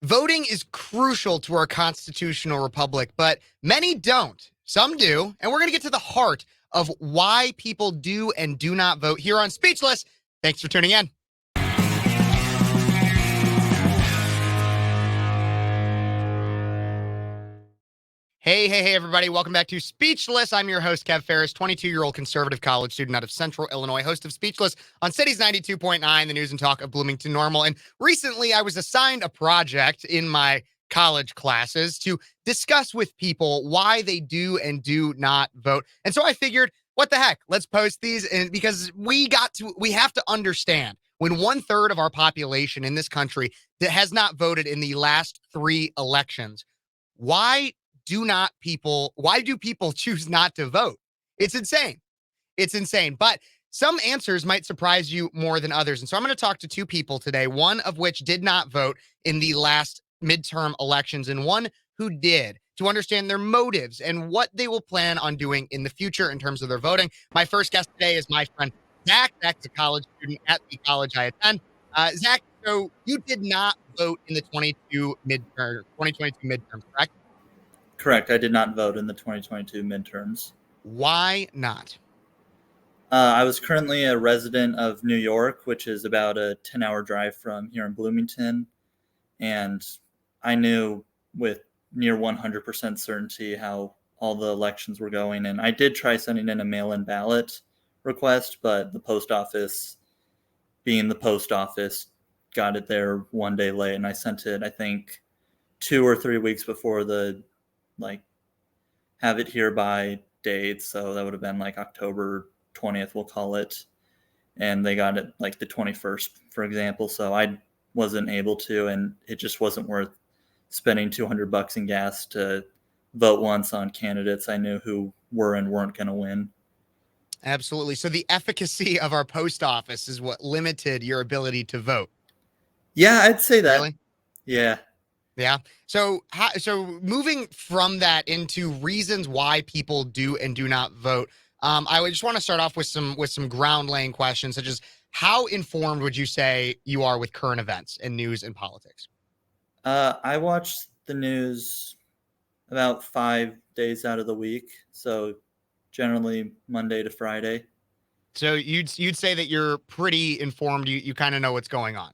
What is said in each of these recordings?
Voting is crucial to our constitutional republic, but many don't. Some do. And we're going to get to the heart of why people do and do not vote here on Speechless. Thanks for tuning in. Hey, everybody. Welcome back to Speechless. I'm your host, Phares, 22-year-old conservative college student out of Central Illinois, host of Speechless on Cities 92.9, the news and talk of Bloomington Normal. And recently, I was assigned a project in my college classes to discuss with people why they do and do not vote. And so I figured, what the heck? Let's post these, and because we have to understand when 1/3 of our population in this country that has not voted in the last 3 elections, why do people choose not to vote? It's insane. It's insane. But some answers might surprise you more than others. And so I'm going to talk to 2 people today, one of which did not vote in the last midterm elections and one who did, to understand their motives and what they will plan on doing in the future in terms of their voting. My first guest today is my friend, Zach. Zach's a college student at the college I attend. Zach, so you did not vote in the 2022 midterms, correct? Correct. I did not vote in the 2022 midterms. Why not? I was currently a resident of New York, which is about a 10-hour drive from here in Bloomington. And I knew with near 100% certainty how all the elections were going. And I did try sending in a mail-in ballot request, but the post office, being the post office, got it there one day late. And I sent it, I think, 2 or 3 weeks before the have it here by date. So that would have been October 20th, we'll call it. And they got it the 21st, for example. So I wasn't able to, and it just wasn't worth spending $200 in gas to vote once on candidates I knew who were and weren't going to win. Absolutely. So the efficacy of our post office is what limited your ability to vote. Yeah, I'd say that. Really? Yeah. Yeah. So moving from that into reasons why people do and do not vote, I would just want to start off with some ground laying questions, such as how informed would you say you are with current events and news and politics? I watch the news about 5 days out of the week, so generally Monday to Friday. So you'd say that you're pretty informed. You kind of know what's going on.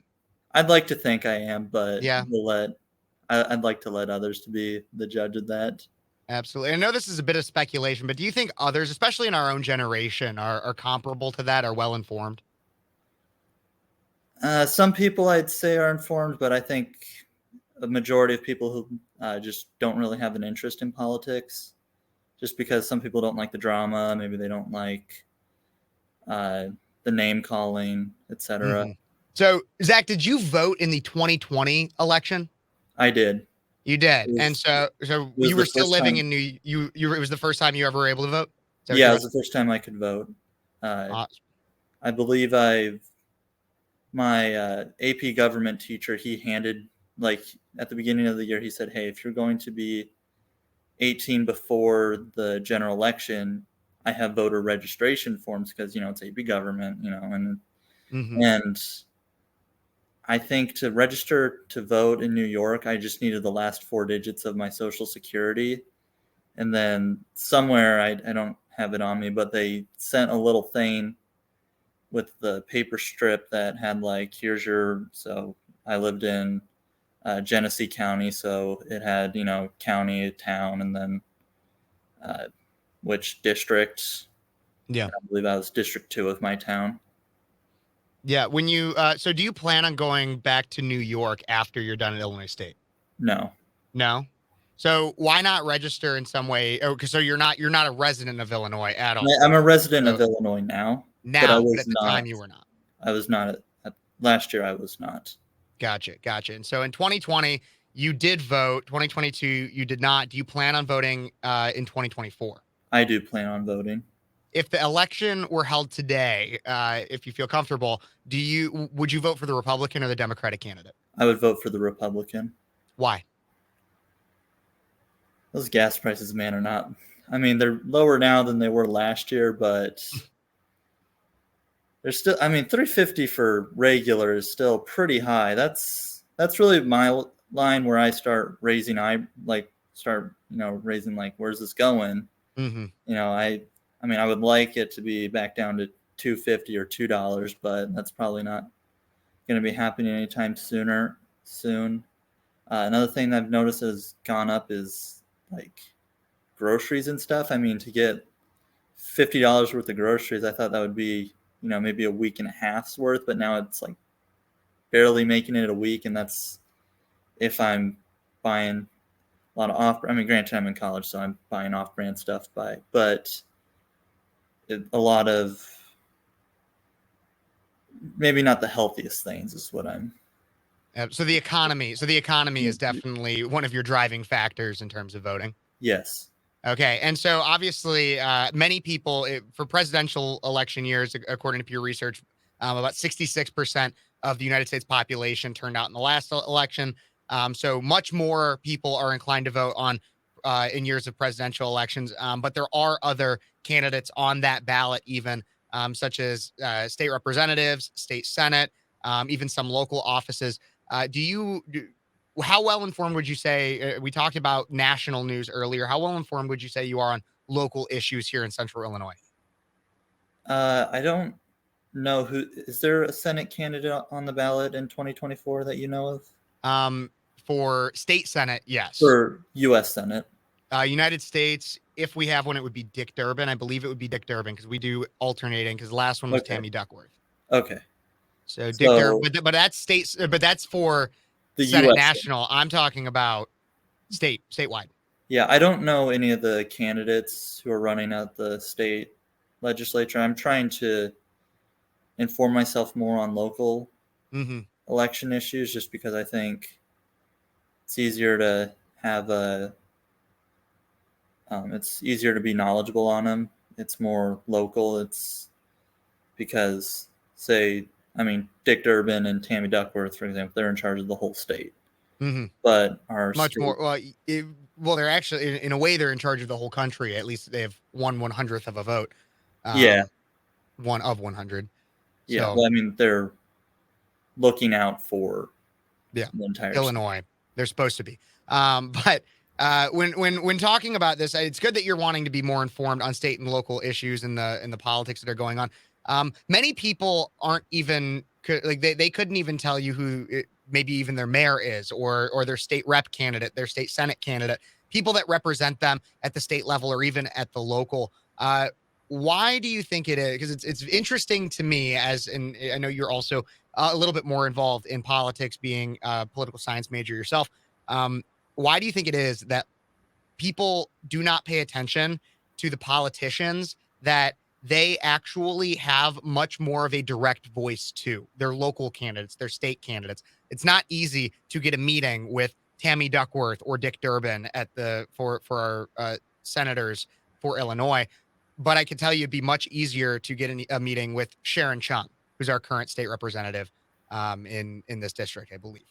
I'd like to think I am, but yeah. I'd like to let others to be the judge of that. Absolutely. I know this is a bit of speculation, but do you think others, especially in our own generation, are comparable to that, are well informed? Some people I'd say are informed, but I think a majority of people who just don't really have an interest in politics, just because some people don't like the drama. Maybe they don't like the name calling, etc. Mm-hmm. So, Zach, did you vote in the 2020 election? I did. You did. And so you were still living in it was the first time you ever were able to vote? Yeah, it was the first time I could vote. I believe my AP government teacher, he handed, at the beginning of the year, he said, hey, if you're going to be 18 before the general election, I have voter registration forms because, it's AP government, and mm-hmm. and I think to register to vote in New York, I just needed the last 4 digits of my social security. And then somewhere, I don't have it on me, but they sent a little thing with the paper strip that had so I lived in Genesee County. So it had, county, town, and then which district. Yeah. I believe I was District 2 of my town. Yeah. When you, so do you plan on going back to New York after you're done at Illinois State? No. So why not register in some way? Oh, so you're not a resident of Illinois at all. I'm a resident of Illinois now. But at the time you were not. I was not. Last year I was not. Gotcha. And so in 2020, you did vote. 2022, you did not. Do you plan on voting in 2024? I do plan on voting. If the election were held today, if you feel comfortable, would you vote for the Republican or the Democratic candidate? I would vote for the Republican. Why? Those gas prices, man, are not. I mean, they're lower now than they were last year, but they're still. I mean, $3.50 for regular is still pretty high. That's really line where I start raising raising like, where's this going? Mm-hmm. I mean, I would like it to be back down to $2.50 or $2, but that's probably not going to be happening anytime soon. Another thing I've noticed has gone up is like groceries and stuff. I mean, to get $50 worth of groceries, I thought that would be, maybe a week and a half's worth, but now it's like barely making it a week, and that's if I'm buying a lot of I mean, granted, I'm in college, so I'm buying off-brand stuff, but a lot of maybe not the healthiest things is what I'm. So the economy is definitely one of your driving factors in terms of voting. Yes. Okay. And so obviously, many people for presidential election years, according to Pew Research, about 66% of the United States population turned out in the last election. So much more people are inclined to vote on in years of presidential elections. But there are other candidates on that ballot, even such as state representatives, state senate, even some local offices. How well informed would you say we talked about national news earlier? How well informed would you say you are on local issues here in Central Illinois? I don't know who is there a Senate candidate on the ballot in 2024 that you know of? Um, for state senate, yes. For U.S. Senate. United States, if we have one, it would be Dick Durbin. I believe it would be Dick Durbin because we do alternating because the last one was Okay. Tammy Duckworth. Okay. So Dick Durbin, but that's state, but that's for the Senate U.S. national. I'm talking about statewide. Yeah, I don't know any of the candidates who are running at the state legislature. I'm trying to inform myself more on local Mm-hmm. election issues just because I think it's easier to have it's easier to be knowledgeable on them. It's more local. It's because, Dick Durbin and Tammy Duckworth, for example, they're in charge of the whole state. Mm-hmm. But our Much state, more. Well, they're actually, in a way, they're in charge of the whole country. At least they have 1/100th of a vote. Yeah. 1 of 100. Yeah. So, Well, I mean, they're looking out for yeah, the entire state. Illinois. They're supposed to be. But when talking about this, it's good that you're wanting to be more informed on state and local issues and the politics that are going on. Many people aren't even like they couldn't even tell you who maybe even their mayor is or their state rep candidate, their state senate candidate, people that represent them at the state level or even at the local. Why do you think it is? Because it's interesting to me and I know you're also a little bit more involved in politics, being a political science major yourself. Um, why do you think it is that people do not pay attention to the politicians that they actually have much more of a direct voice to their local candidates, their state candidates? It's not easy to get a meeting with Tammy Duckworth or Dick Durbin for our senators for Illinois, but I can tell you it'd be much easier to get a meeting with Sharon Chung, who's our current state representative in this district, I believe.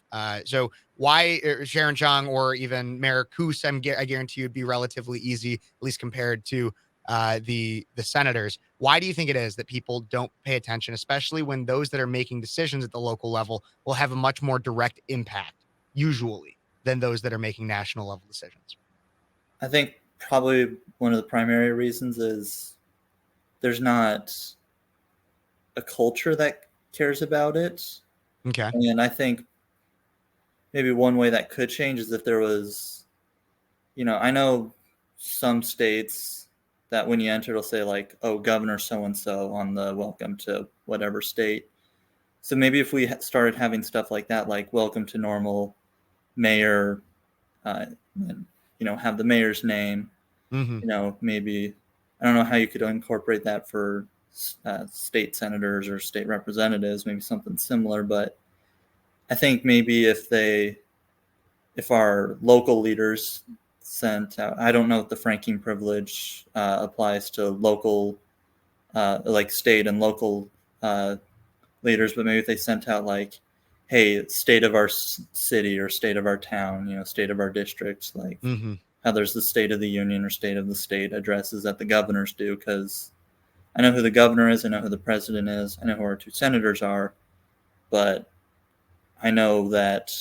So why Sharon Chung or even Mayor Coos, I guarantee you would be relatively easy, at least compared to the senators. Why do you think it is that people don't pay attention, especially when those that are making decisions at the local level will have a much more direct impact, usually, than those that are making national level decisions? I think probably one of the primary reasons is there's not a culture that cares about it. Okay. And I think maybe one way that could change is if there was, I know some states that when you enter, it'll say like, oh, Governor so-and-so on the welcome to whatever state. So maybe if we started having stuff like that, like welcome to normal, mayor, and, have the mayor's name, Mm-hmm. maybe, I don't know how you could incorporate that for state senators or state representatives, maybe something similar. But I think maybe if our local leaders sent out, I don't know if the franking privilege applies to local, like state and local leaders, but maybe if they sent out like, hey, state of our city or state of our town, state of our district, like Mm-hmm. how there's the State of the Union or State of the State addresses that the governors do, because I know who the governor is, I know who the president is, I know who our two senators are, but I know that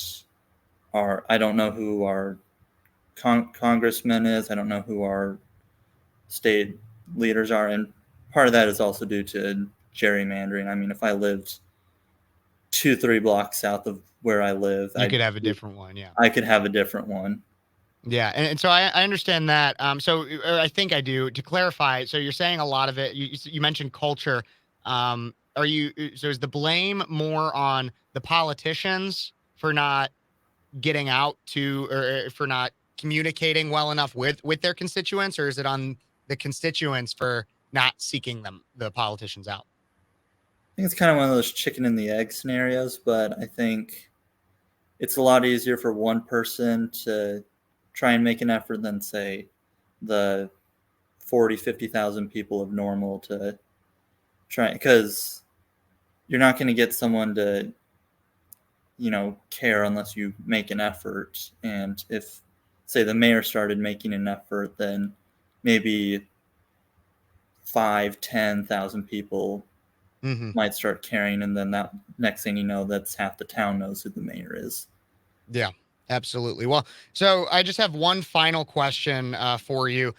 I don't know who our congressman is. I don't know who our state leaders are, and part of that is also due to gerrymandering. I mean, if I lived 2-3 blocks south of where I live, You could have a different one, yeah. I could have a different one. Yeah, and so I understand that. Or I think I do. To clarify, so you're saying a lot of it. You mentioned culture. Are you so is the blame more on the politicians for not getting out to or for not communicating well enough with their constituents, or is it on the constituents for not seeking the politicians out? I think it's kind of one of those chicken and the egg scenarios, but I think it's a lot easier for one person to try and make an effort than, say, the 40, 50,000 people of Normal to try, because you're not going to get someone to, care unless you make an effort. And if, say, the mayor started making an effort, then maybe 5, 10,000 people Hmm. might start caring, and then that next thing you know, that's half the town knows who the mayor is. Yeah, absolutely. Well, so I just have one final question for you.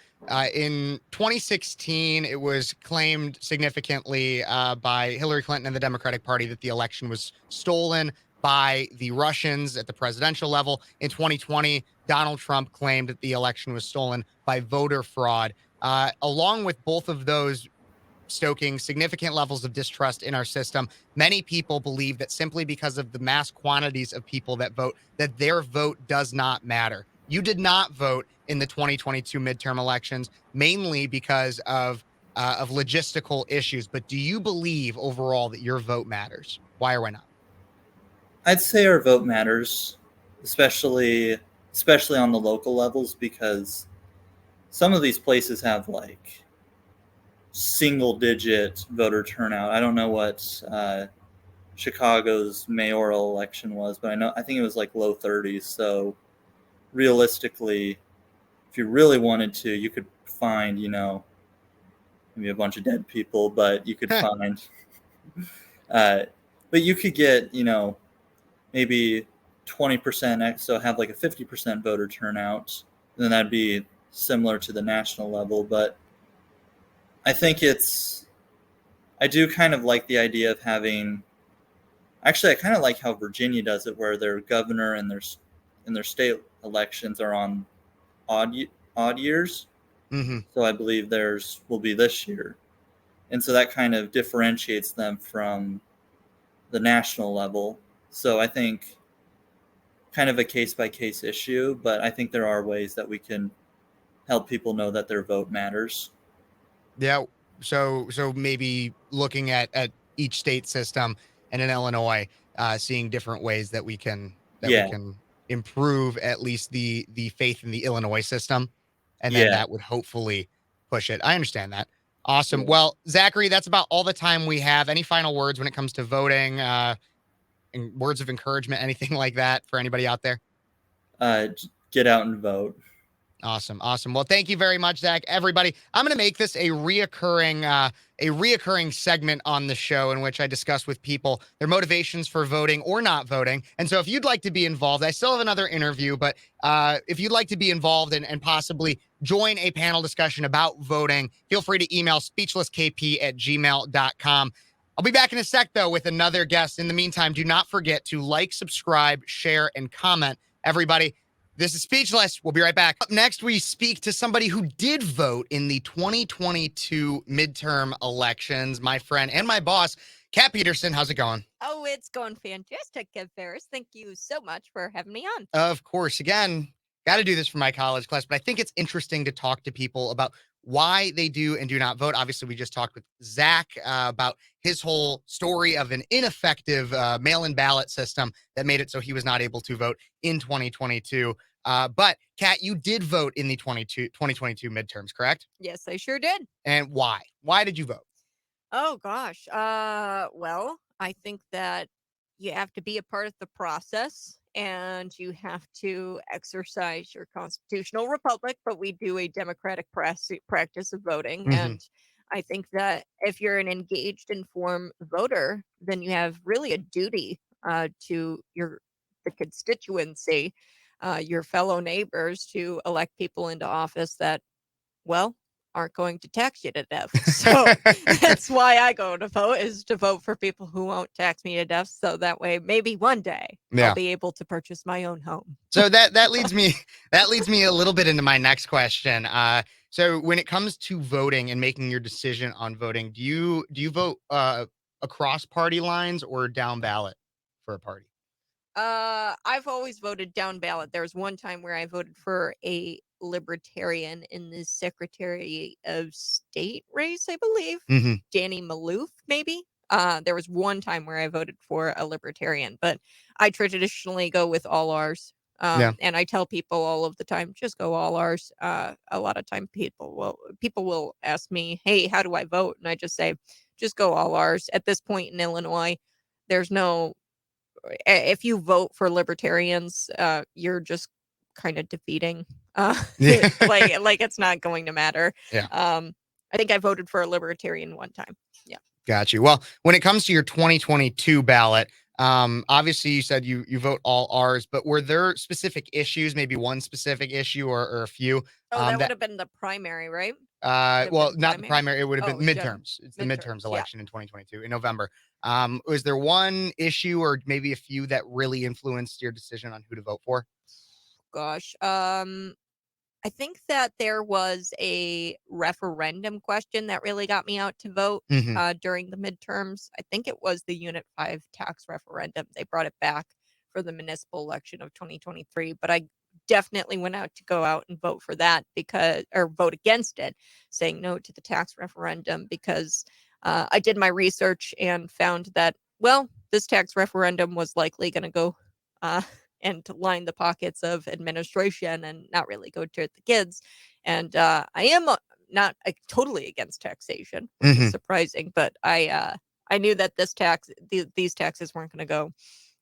In 2016, it was claimed significantly by Hillary Clinton and the Democratic Party that the election was stolen by the Russians at the presidential level. In 2020, Donald Trump claimed that the election was stolen by voter fraud. Along with both of those stoking significant levels of distrust in our system. Many people believe that simply because of the mass quantities of people that vote, that their vote does not matter. You did not vote in the 2022 midterm elections, mainly because of logistical issues. But do you believe overall that your vote matters? Why or why not? I'd say our vote matters, especially on the local levels, because some of these places have like single digit voter turnout. I don't know what Chicago's mayoral election was, but I think it was like low 30s. So realistically, if you really wanted to, you could find, maybe a bunch of dead people, but you could find, uh, but you could get, maybe 20%, so have like a 50% voter turnout, then that'd be similar to the national level. But I think I do kind of like the idea of having, actually, I kind of like how Virginia does it, where their governor and their state elections are on odd, odd years. Hmm. So I believe theirs will be this year. And so that kind of differentiates them from the national level. So I think kind of a case by case issue, but I think there are ways that we can help people know that their vote matters. Yeah. So maybe looking at each state system and in Illinois, seeing different ways that we Yeah, can improve at least the faith in the Illinois system, and then yeah, that would hopefully push it. I understand that. Awesome. yeah. Well, Zachary, that's about all the time we have. Any final words when it comes to voting? And words of encouragement, anything like that for anybody out there? Get out and vote. Awesome. Awesome. Well, thank you very much, Zach. Everybody, I'm going to make this a reoccurring segment on the show in which I discuss with people their motivations for voting or not voting. And so if you'd like to be involved, I still have another interview, but if you'd like to be involved and possibly join a panel discussion about voting, feel free to email speechlesskp@gmail.com. I'll be back in a sec, though, with another guest. In the meantime, do not forget to like, subscribe, share, and comment. Everybody, this is Speechless. We'll be right back. Up next, we speak to somebody who did vote in the 2022 midterm elections. My friend and my boss, Cat Petersen. How's it going? Oh, it's going fantastic, Phares. Thank you so much for having me on. Of course, again, got to do this for my college class, but I think it's interesting to talk to people about why they do and do not vote. Obviously, we just talked with Zach about his whole story of an ineffective mail in ballot system that made it so he was not able to vote in 2022. But, Kat, you did vote in the 2022 midterms, correct? Yes, I sure did. And why? Why did you vote? Oh gosh. Well, I think that you have to be a part of the process and you have to exercise your constitutional republic, but we do a democratic practice of voting. Hmm. And I think that if you're an engaged, informed voter, then you have really a duty to your the constituency, your fellow neighbors, to elect people into office that, well, aren't going to tax you to death. So that's why I go to vote, is to vote for people who won't tax me to death. So that way, maybe one day Yeah. I'll be able to purchase my own home. So that leads me a little bit into my next question. So when it comes to voting and making your decision on voting, do you vote across party lines or down ballot for a party? I've always voted down ballot. There was one time where I voted for a libertarian in the Secretary of State race, I believe. Mm-hmm. Danny Maloof, maybe. There was one time where I voted for a libertarian, but I traditionally go with all R's. Yeah. And I tell people all of the time, just go all R's. A lot of time people will ask me, hey, how do I vote? And I just say, just go all R's. At this point in Illinois, there's no, if you vote for libertarians, you're just kind of defeating, Yeah. like it's not going to matter. Yeah. I think I voted for a libertarian one time. Yeah. Got you. Well, when it comes to your 2022 ballot, obviously you said you vote all R's, but were there specific issues, maybe one specific issue or a few? Oh, that would That have been the primary, right? Would have well, been not the primary. It would have Oh, been general. midterms. It's the midterms Midterms, yeah. election in 2022 in November. Was there one issue or maybe a few that really influenced your decision on who to vote for? Gosh. I think that there was a referendum question that really got me out to vote Mhm. during the midterms. I think it was the Unit 5 tax referendum. They brought it back for the municipal election of 2023, but I definitely went out to go out and vote for that, or vote against it, saying no to the tax referendum, because I did my research and found that, well, this tax referendum was likely going to go uh, and to line the pockets of administration and not really go to the kids. And I am not totally against taxation, which is Mhm. surprising, but I knew that these taxes weren't going to go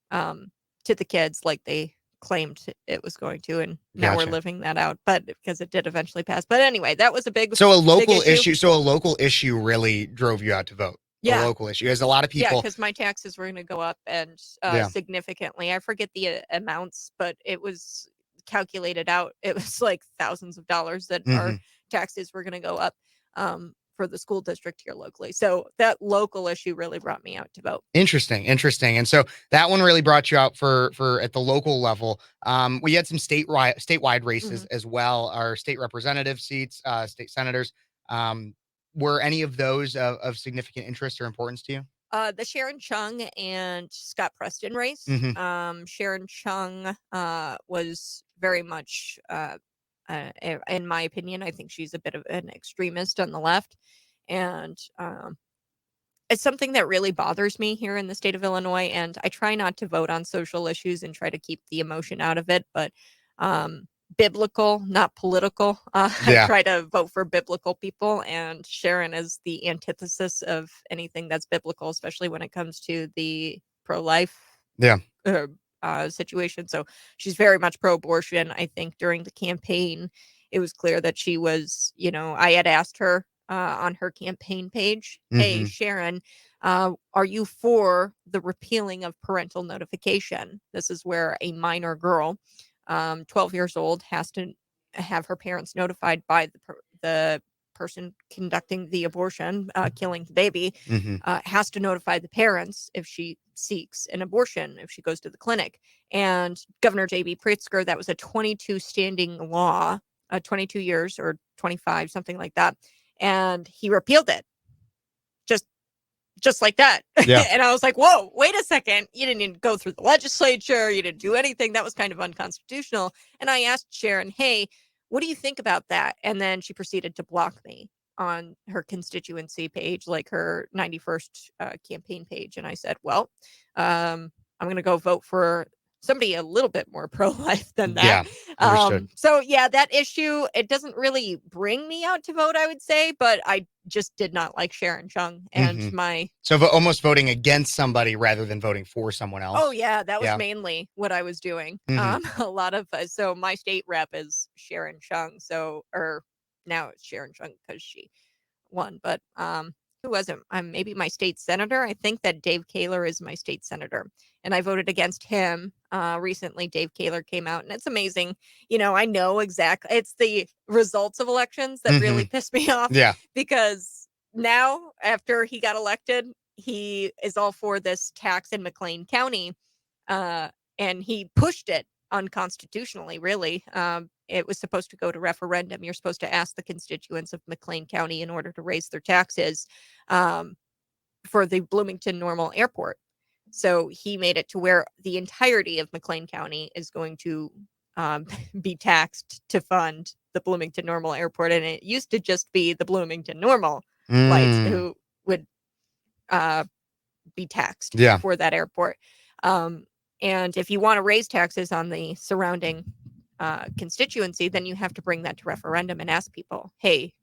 um, to the kids like they claimed it was going to, and now we're Gotcha. living that out. But because it did eventually pass. But anyway, that was a big So a local issue. So a local issue really drove you out to vote. A Yeah. local issue, as a lot of Yeah, people. because my taxes were gonna go up, and Yeah. significantly. I forget the amounts, but it was calculated out. It was like thousands of dollars that our Mhm. taxes were gonna go up for the school district here locally. So that local issue really brought me out to vote. Interesting, interesting. And so that one really brought you out for at the local level. We had some statewide races Mhm. as well, our state representative seats, state senators. Um, were any of those of significant interest or importance to you? The Sharon Chung and Scott Preston race. Mhm. Sharon Chung was very much, in my opinion, I think she's a bit of an extremist on the left. And it's something that really bothers me here in the state of Illinois. And I try not to vote on social issues and try to keep the emotion out of it. But biblical, not political. I Yeah. try to vote for biblical people, and Sharon is the antithesis of anything that's biblical, especially when it comes to the pro-life Yeah. situation. So she's very much pro-abortion. I think during the campaign, it was clear that she was, I had asked her on her campaign page, hey, Mhm. Sharon, are you for the repealing of parental notification? This is where a minor girl, 12 years old, has to have her parents notified by the person conducting the abortion, killing the baby, Mhm. has to notify the parents if she seeks an abortion, if she goes to the clinic. And Governor J.B. Pritzker, that was a 22 standing law, 22 years or 25, something like that. And he repealed it. Just like that. Yeah. And I was like, whoa, wait a second. You didn't even go through the legislature. You didn't do anything. That was kind of unconstitutional. And I asked Sharon, hey, what do you think about that? And then she proceeded to block me on her constituency page, like her 91st campaign page. And I said, well, I'm going to go vote for somebody a little bit more pro-life than that. Yeah. Understood. So yeah, that issue, it doesn't really bring me out to vote, I would say, but I just did not like Sharon Chung and Mhm. So almost voting against somebody rather than voting for someone else. oh yeah, that was Yeah. mainly what I was doing. Mhm. A lot of so my state rep is Sharon Chung, so or now it's Sharon Chung because she won, but who was it? Maybe my state senator. I think that Dave Kaler is my state senator, and I voted against him. Recently, Dave Kaler came out, and it's amazing. I know exactly. It's the results of elections that really piss me off. Yeah. Because now, after he got elected, he is all for this tax in McLean County, and he pushed it unconstitutionally, really. It was supposed to go to referendum. You're supposed to ask the constituents of McLean County in order to raise their taxes for the Bloomington Normal Airport. So he made it to where the entirety of McLean County is going to be taxed to fund the Bloomington Normal Airport. And it used to just be the Bloomington Normal lights who would be taxed for that airport. And if you want to raise taxes on the surrounding constituency, then you have to bring that to referendum and ask people, hey,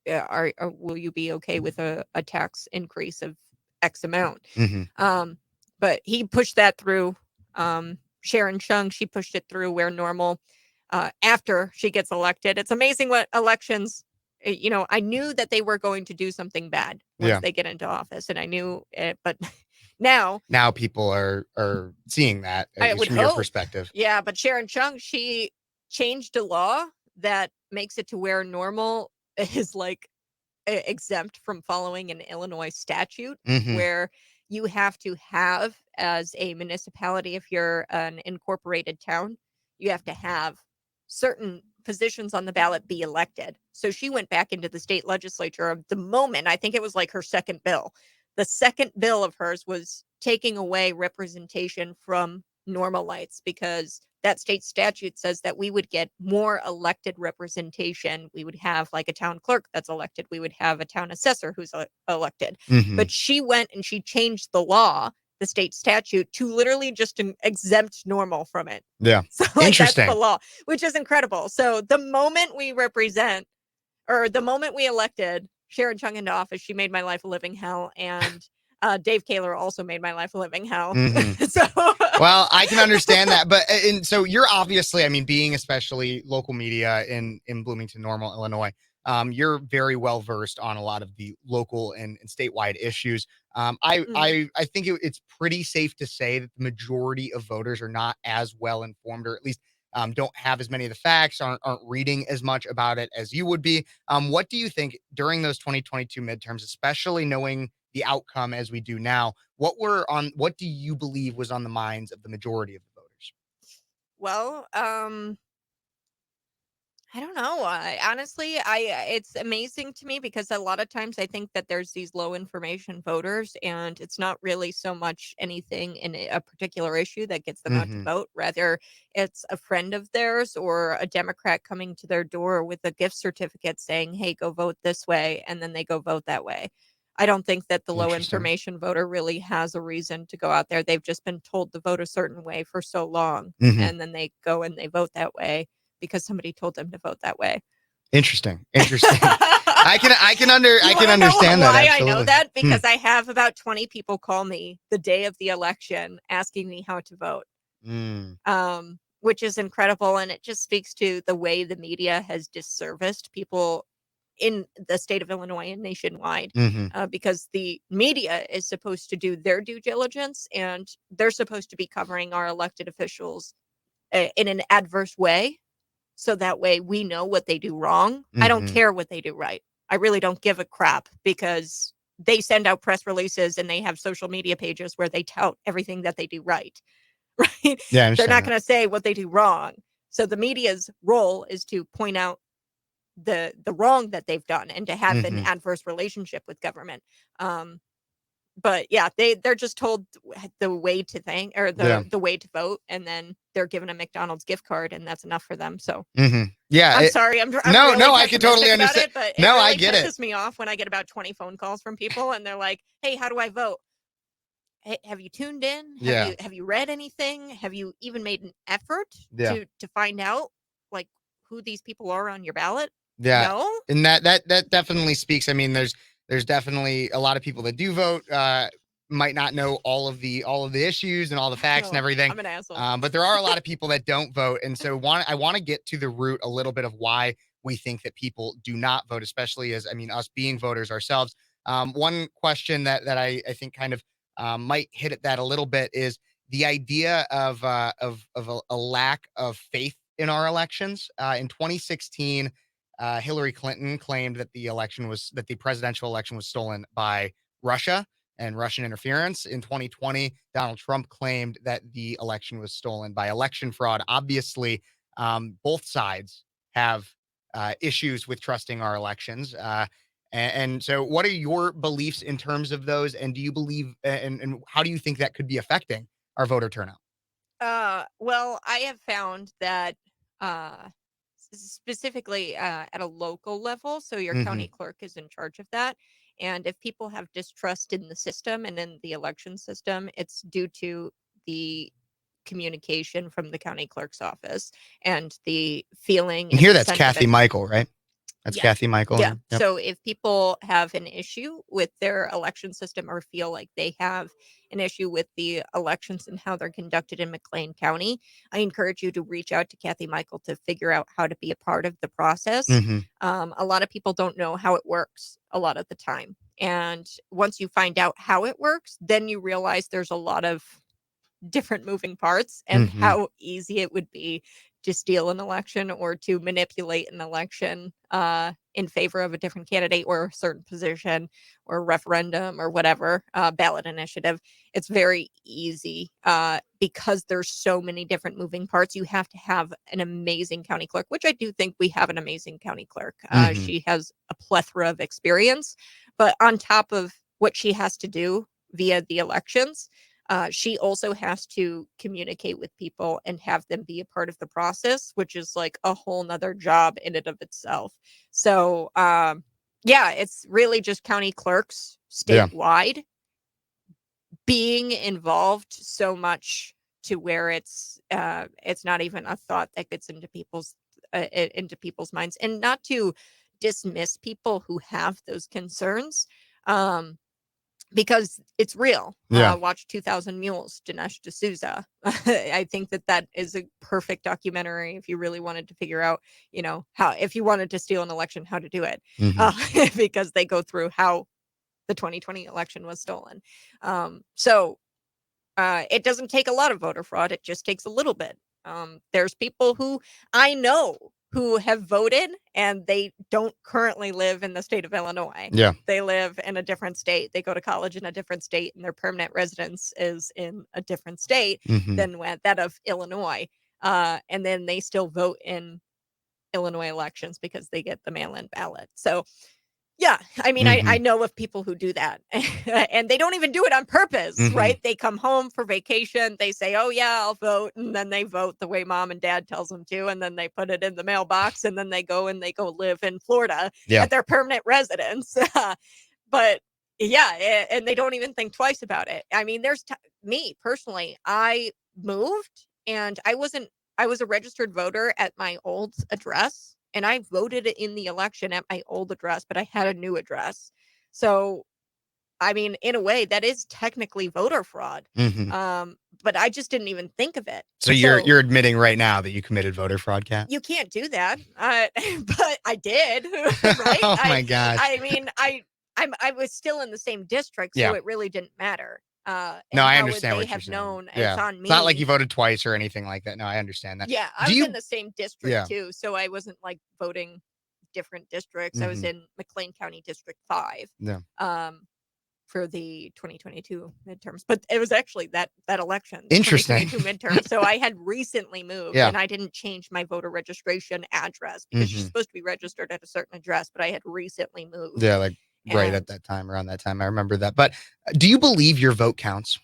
will you be okay with a tax increase of X amount? But he pushed that through. Sharon Chung, she pushed it through where Normal, after she gets elected. It's amazing what elections, I knew that they were going to do something bad once they get into office, and I knew it, but now people are seeing that from your perspective. Yeah, but Sharon Chung, she changed a law that makes it to where Normal is like exempt from following an Illinois statute where you have to have, as a municipality, if you're an incorporated town, you have to have certain positions on the ballot be elected. So she went back into the state legislature the moment, I think it was like her second bill. The second bill of hers was taking away representation from Normal lights, because that state statute says that we would get more elected representation. We would have like a town clerk that's elected. We would have a town assessor who's elected. But she went and she changed the law, the state statute, to literally just exempt Normal from it. Yeah. So Interesting. That's the law, which is incredible. So the moment we elected Sharon Chung into office, she made my life a living hell. And Dave Kaler also made my life a living hell. So well, I can understand that. But and so you're obviously, being especially local media in Bloomington Normal, Illinois, you're very well versed on a lot of the local and statewide issues. I think it's pretty safe to say that the majority of voters are not as well informed, or at least don't have as many of the facts, aren't reading as much about it as you would be. What do you think during those 2022 midterms, especially knowing the outcome as we do now, what do you believe was on the minds of the majority of the voters? Well, I don't know. Honestly, it's amazing to me because a lot of times I think that there's these low information voters, and it's not really so much anything in a particular issue that gets them out to vote. Rather, it's a friend of theirs or a Democrat coming to their door with a gift certificate saying, hey, go vote this way, and then they go vote that way. I don't think that the low information voter really has a reason to go out there. They've just been told to vote a certain way for so long, and then they go and they vote that way because somebody told them to vote that way. Interesting. I can understand that. Why I know that? Because I have about 20 people call me the day of the election asking me how to vote. Which is incredible, and it just speaks to the way the media has disserviced people in the state of Illinois and nationwide, because the media is supposed to do their due diligence, and they're supposed to be covering our elected officials in an adverse way. So that way we know what they do wrong. I don't care what they do right. I really don't give a crap, because they send out press releases and they have social media pages where they tout everything that they do right. Right? Yeah, they're not going to say what they do wrong. So the media's role is to point out the wrong that they've done and to have an adverse relationship with government. But yeah, they're just told the way to think, or the way to vote, and then they're given a McDonald's gift card, and that's enough for them. So yeah, I'm sorry. I'm no, really no, I can totally understand. It, but no, really I get it. It pisses me off when I get about 20 phone calls from people, and they're like, "Hey, how do I vote? Hey, have you tuned in? Have you read anything? Have you even made an effort to find out like who these people are on your ballot?" Yeah, no? And that definitely speaks. There's definitely a lot of people that do vote, might not know all of the issues and all the facts and everything. I'm an asshole. But there are a lot of people that don't vote. And so I want to get to the root a little bit of why we think that people do not vote, especially as, us being voters ourselves. One question that I think kind of might hit at that a little bit is, the idea of a lack of faith in our elections. In 2016, Hillary Clinton claimed that the presidential election was stolen by Russia and Russian interference. In 2020, Donald Trump claimed that the election was stolen by election fraud. Obviously, both sides have issues with trusting our elections. And so, what are your beliefs in terms of those? And do you believe, and how do you think that could be affecting our voter turnout? Well, I have found that uh, specifically at a local level, so your Hmm. county clerk is in charge of that. And if people have distrust in the system and in the election system, it's due to the communication from the county clerk's office and the feeling And and here, the that's Kathy sentiment. Michael, right? That's Yeah. Kathy Michael Yeah. here. Yep. So if people have an issue with their election system or feel like they have an issue with the elections and how they're conducted in McLean County, I encourage you to reach out to Kathy Michael to figure out how to be a part of the process. Hmm. A lot of people don't know how it works a lot of the time. And once you find out how it works, then you realize there's a lot of different moving parts and Hmm. how easy it would be to steal an election or to manipulate an election in favor of a different candidate or a certain position or referendum or whatever ballot initiative. It's very easy because there's so many different moving parts. You have to have an amazing county clerk, which I do think we have an amazing county clerk. Hmm. She has a plethora of experience, but on top of what she has to do via the elections, she also has to communicate with people and have them be a part of the process, which is like a whole nother job in and of itself. So, yeah, it's really just county clerks Yeah. statewide being involved so much to where it's not even a thought that gets into people's minds, and not to dismiss people who have those concerns. Um, because it's real. Yeah. Watch 2000 Mules, Dinesh D'Souza. I think that is a perfect documentary if you really wanted to figure out, how, if you wanted to steal an election, how to do it. Hmm. Because they go through how the 2020 election was stolen. So it doesn't take a lot of voter fraud. It just takes a little bit. There's people who I know who have voted and they don't currently live in the state of Illinois. Yeah. They live in a different state. They go to college in a different state and their permanent residence is in a different state Hmm. than that of Illinois. And then they still vote in Illinois elections because they get the mail-in ballot. So yeah, I mean, I Hmm. know of people who do that, and they don't even do it on purpose, Hmm. right? They come home for vacation, they say, "Oh, yeah, I'll vote," and then they vote the way mom and dad tells them to, and then they put it in the mailbox, and then they go live in Florida Yeah. at their permanent residence. But yeah, and they don't even think twice about it. I mean, me personally, I moved and I was a registered voter at my old address and I voted in the election at my old address, but I had a new address. So, I mean, in a way that is technically voter fraud. Hmm. But I just didn't even think of it. So So you're admitting right now that you committed voter fraud, Kat? you can't do that. But I did, right? Oh my gosh. I mean, I was still in the same district, so Yeah. it really didn't matter. No, And I how would understand they what you're have saying. known it's Yeah. on It's not like you me? voted twice or anything like that. No, I understand that. Yeah, I Do was in you? the same district Yeah. too, so I wasn't like voting different districts. I was Hmm. in McLean County District 5. Yeah. Um for the 2022 midterms, but it was actually that election, the Interesting. 2022 midterm. So I had recently moved Yeah. and I didn't change my voter registration address because you're Hmm. supposed to be registered at a certain address, but I had recently moved. Yeah, like right at And that time, around that time. I remember that. But do you believe your vote counts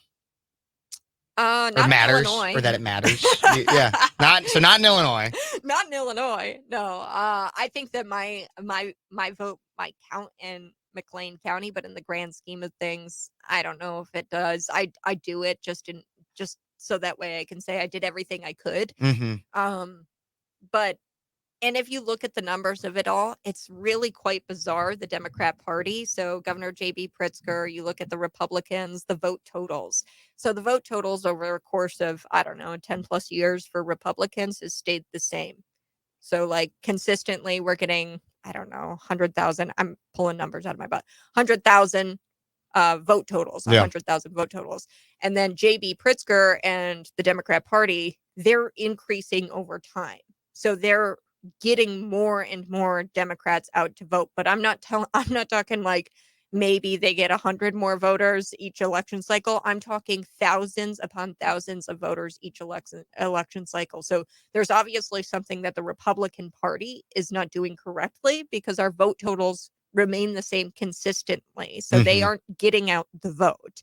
or not in matters or Illinois. that it matters? Yeah. Not in Illinois. Not in Illinois. No. I think that my vote might count in McLean County, but in the grand scheme of things, I don't know if it does. I do it just so that way I can say I did everything I could. Hmm. Um, but and if you look at the numbers of it all, it's really quite bizarre, the Democrat Party. So Governor J.B. Pritzker, you look at the Republicans, the vote totals. So the vote totals over a course of, I don't know, 10 plus years for Republicans has stayed the same. So like consistently we're getting, I don't know, 100,000. I'm pulling numbers out of my butt. 100,000 vote totals, Yeah. 100,000 vote totals. And then J.B. Pritzker and the Democrat Party, they're increasing over time. So they're getting more and more Democrats out to vote. But I'm not talking like maybe they get 100 more voters each election cycle. I'm talking thousands upon thousands of voters each election cycle. So there's obviously something that the Republican Party is not doing correctly, because our vote totals remain the same consistently. So they aren't getting out the vote.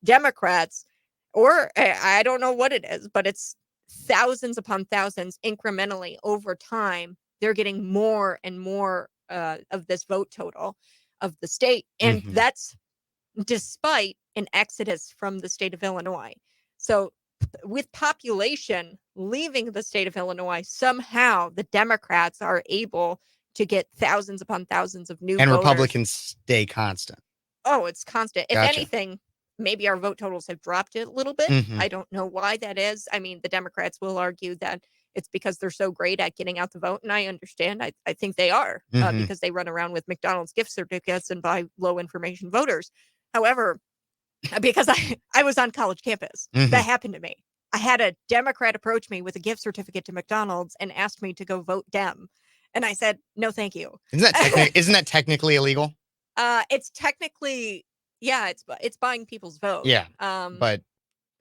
Democrats, or I don't know what it is, but it's thousands upon thousands incrementally over time. They're getting more and more of this vote total of the state. And that's despite an exodus from the state of Illinois. So with population leaving the state of Illinois, somehow the Democrats are able to get thousands upon thousands of new And voters. Republicans stay constant. Oh, it's constant. If Gotcha. anything, maybe our vote totals have dropped a little bit. I don't know why that is. I mean, the Democrats will argue that it's because they're so great at getting out the vote, and I understand. I think they are, because they run around with McDonald's gift certificates and buy low information voters. However, because I was on college campus, that happened to me. I had a Democrat approach me with a gift certificate to McDonald's and asked me to go vote Dem. And I said, no, thank you. Isn't that technically illegal? It's technically, yeah, it's buying people's vote. Yeah. But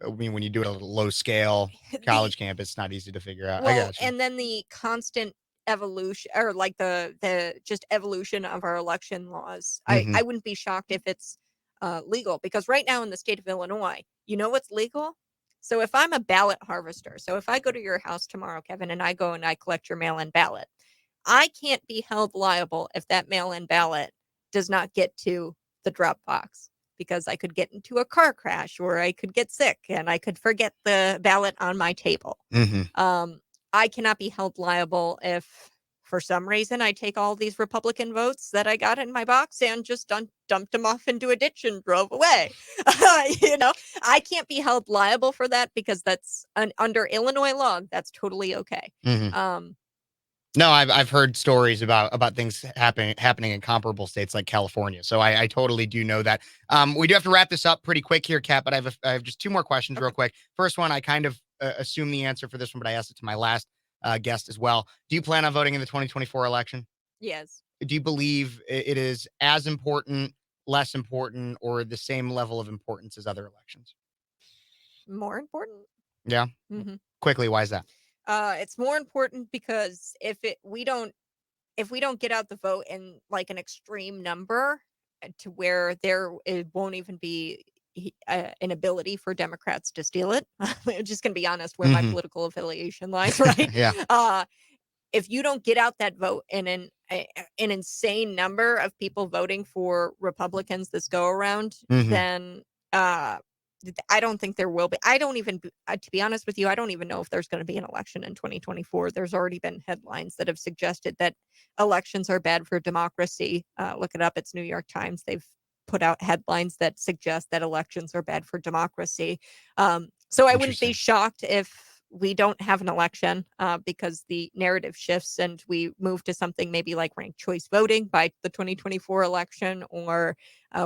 I mean, when you do it at a low scale college campus, it's not easy to figure out. I got you. And then the constant evolution, or like the just evolution of our election laws. I wouldn't be shocked if it's legal, because right now in the state of Illinois, you know what's legal? So if I'm a ballot harvester, so if I go to your house tomorrow, Kevin, and I go and I collect your mail-in ballot, I can't be held liable if that mail-in ballot does not get to the drop box, because I could get into a car crash, or I could get sick and I could forget the ballot on my table. I cannot be held liable if for some reason I take all these Republican votes that I got in my box and just dumped them off into a ditch and drove away. I can't be held liable for that, because that's under Illinois law. That's totally okay. No, I've heard stories about things happening in comparable states like California. So I totally do know that. We do have to wrap this up pretty quick here, Kat, but I have just two more questions real quick. First one, I kind of assume the answer for this one, but I asked it to my last guest as well. Do you plan on voting in the 2024 election? Yes. Do you believe it is as important, less important, or the same level of importance as other elections? More important. Yeah. Quickly, why is that? It's more important because if we don't get out the vote in like an extreme number, to where it won't even be an ability for Democrats to steal it. I'm just gonna be honest where my political affiliation lies, right? Yeah. If you don't get out that vote in an insane number of people voting for Republicans this go around, then I don't think there will be. I don't even, to be honest with you, I don't even know if there's going to be an election in 2024. There's already been headlines that have suggested that elections are bad for democracy. Look it up. It's New York Times. They've put out headlines that suggest that elections are bad for democracy. So I wouldn't be shocked if we don't have an election, because the narrative shifts and we move to something maybe like ranked choice voting by the 2024 election, or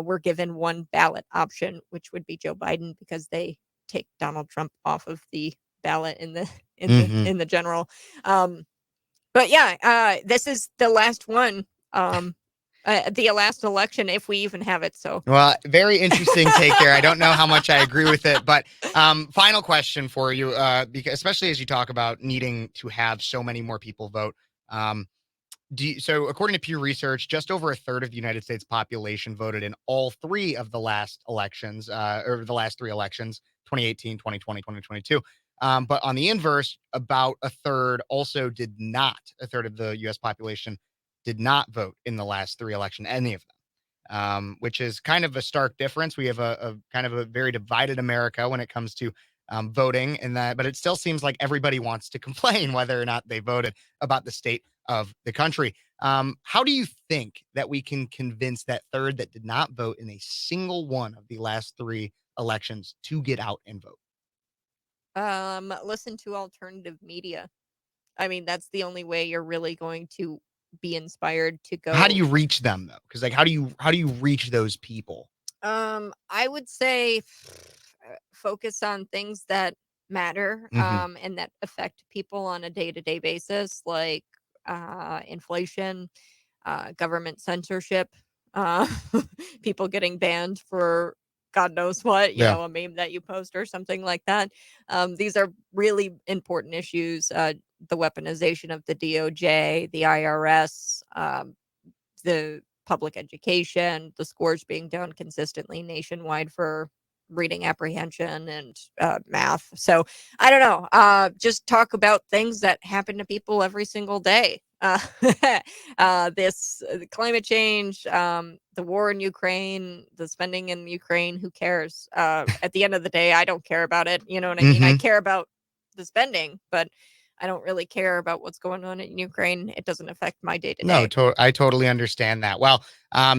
we're given one ballot option, which would be Joe Biden, because they take Donald Trump off of the ballot in the general. But yeah, this is the last one. The last election, if we even have it. So, well, very interesting take there. I don't know how much I agree with it, but final question for you, because especially as you talk about needing to have so many more people vote. So according to Pew Research, just over a third of the United States population voted in all three of the last elections, or the last three elections, 2018, 2020, 2022. But on the inverse, about a third also did not. A third of the U.S. population did not vote in the last three elections, any of them, which is kind of a stark difference. We have a kind of a very divided America when it comes to voting, but it still seems like everybody wants to complain whether or not they voted about the state of the country. How do you think that we can convince that third that did not vote in a single one of the last three elections to get out and vote? Listen to alternative media. I mean, that's the only way you're really going to be inspired to go. How do you reach them though? Because like, how do you reach those people? I would say focus on things that matter, Hmm. and that affect people on a day-to-day basis, like inflation, government censorship, uh, people getting banned for God knows what, Yeah. a meme that you post or something like that. These are really important issues. The weaponization of the DOJ, the IRS, the public education, the scores being down consistently nationwide for reading apprehension and math. So I don't know. Just talk about things that happen to people every single day. This climate change, the war in Ukraine, the spending in Ukraine. Who cares? At the end of the day, I don't care about it. You know what I mean? I Hmm. care about the spending, but I don't really care about what's going on in Ukraine. It doesn't affect my day to No, day. I totally understand that. Well,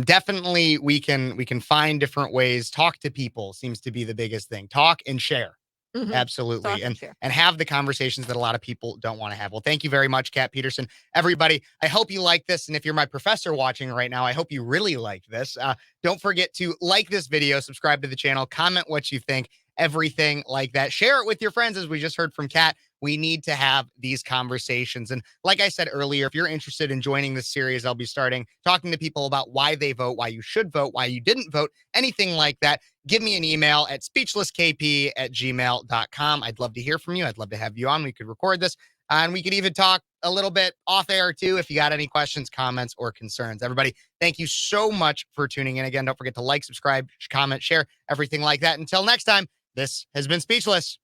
definitely we can find different ways. Talk to people seems to be the biggest thing. Talk and share. Mhm. Absolutely. Talk and And share. and have the conversations that a lot of people don't want to have. Well, thank you very much, Cat Peterson. Everybody, I hope you like this. And if you're my professor watching right now, I hope you really like this. Don't forget to like this video, subscribe to the channel, comment what you think, everything like that. Share it with your friends, as we just heard from Cat. We need to have these conversations. And like I said earlier, if you're interested in joining this series, I'll be starting talking to people about why they vote, why you should vote, why you didn't vote, anything like that. Give me an email at speechlesskp@gmail.com. I'd love to hear from you. I'd love to have you on. We could record this and we could even talk a little bit off air too if you got any questions, comments, or concerns. Everybody, thank you so much for tuning in. Again, don't forget to like, subscribe, comment, share, everything like that. Until next time, this has been Speechless.